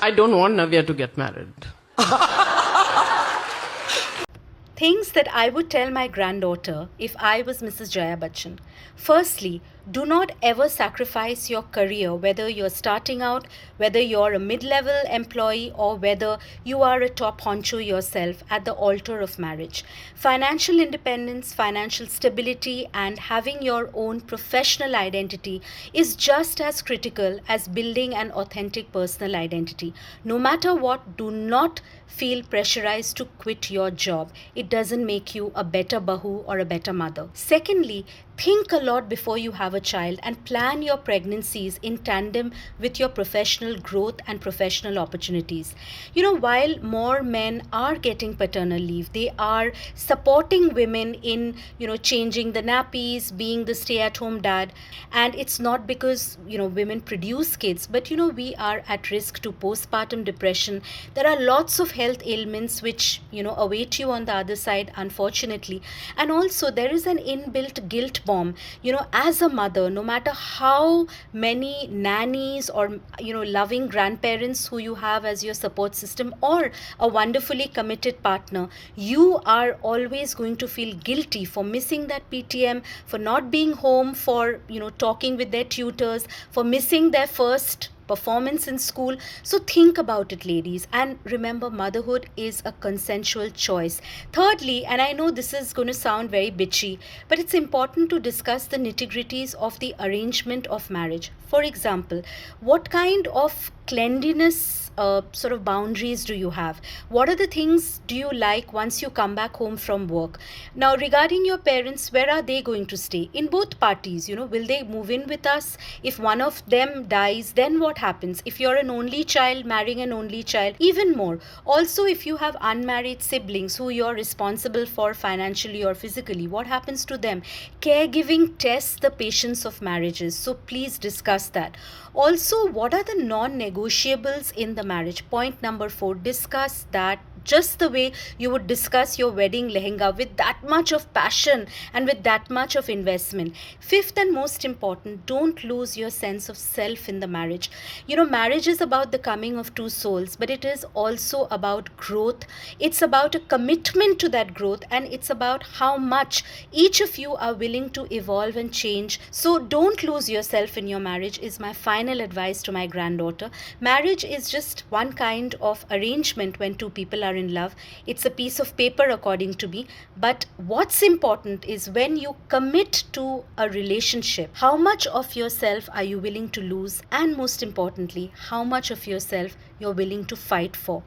I don't want Navya to get married. Things that I would tell my granddaughter if I was Mrs. Jaya Bacchan. Firstly, do not ever sacrifice your career, whether you're starting out, whether you're a mid level employee, or whether you are a top honcho yourself, at the altar of marriage. Financial independence, financial stability, and having your own professional identity is just as critical as building an authentic personal identity. No matter what, do not feel pressurized to quit your job. It doesn't make you a better bahu or a better mother. Secondly, think a lot before you have a child and plan your pregnancies in tandem with your professional growth and professional opportunities. While more men are getting paternal leave, they are supporting women in, changing the nappies, being the stay at home dad. And it's not because, women produce kids, but, we are at risk to postpartum depression. There are lots of health ailments which, await you on the other side, unfortunately. And also, there is an inbuilt guilt bomb. As a mother, no matter how many nannies or, loving grandparents who you have as your support system, or a wonderfully committed partner, you are always going to feel guilty for missing that PTM, for not being home, for, talking with their tutors, for missing their first performance in school. So think about it, ladies, and remember, motherhood is a consensual choice. Thirdly, and I know this is going to sound very bitchy, but it's important to discuss the nitty-gritties of the arrangement of marriage. For example, what kind of cleanliness sort of boundaries do you have? What are the things do you like once you come back home from work? Now, regarding your parents, where are they going to stay? In both parties, will they move in with us? If one of them dies, then what happens? If you're an only child, marrying an only child, even more. Also, if you have unmarried siblings who you're responsible for financially or physically, what happens to them? Caregiving tests the patience of marriages, so please discuss that. Also, what are the non-negotiables in the marriage? Point number 4, discuss that just the way you would discuss your wedding lehenga, with that much of passion and with that much of investment. Fifth and most important, don't lose your sense of self in the marriage. Marriage is about the coming of two souls, but it is also about growth. It's about a commitment to that growth, and it's about how much each of you are willing to evolve and change. So don't lose yourself in your marriage, is my final advice to my granddaughter. Marriage is just one kind of arrangement when two people are in love. It's a piece of paper, according to me. But what's important is when you commit to a relationship, how much of yourself are you willing to lose? And most importantly, how much of yourself you're willing to fight for?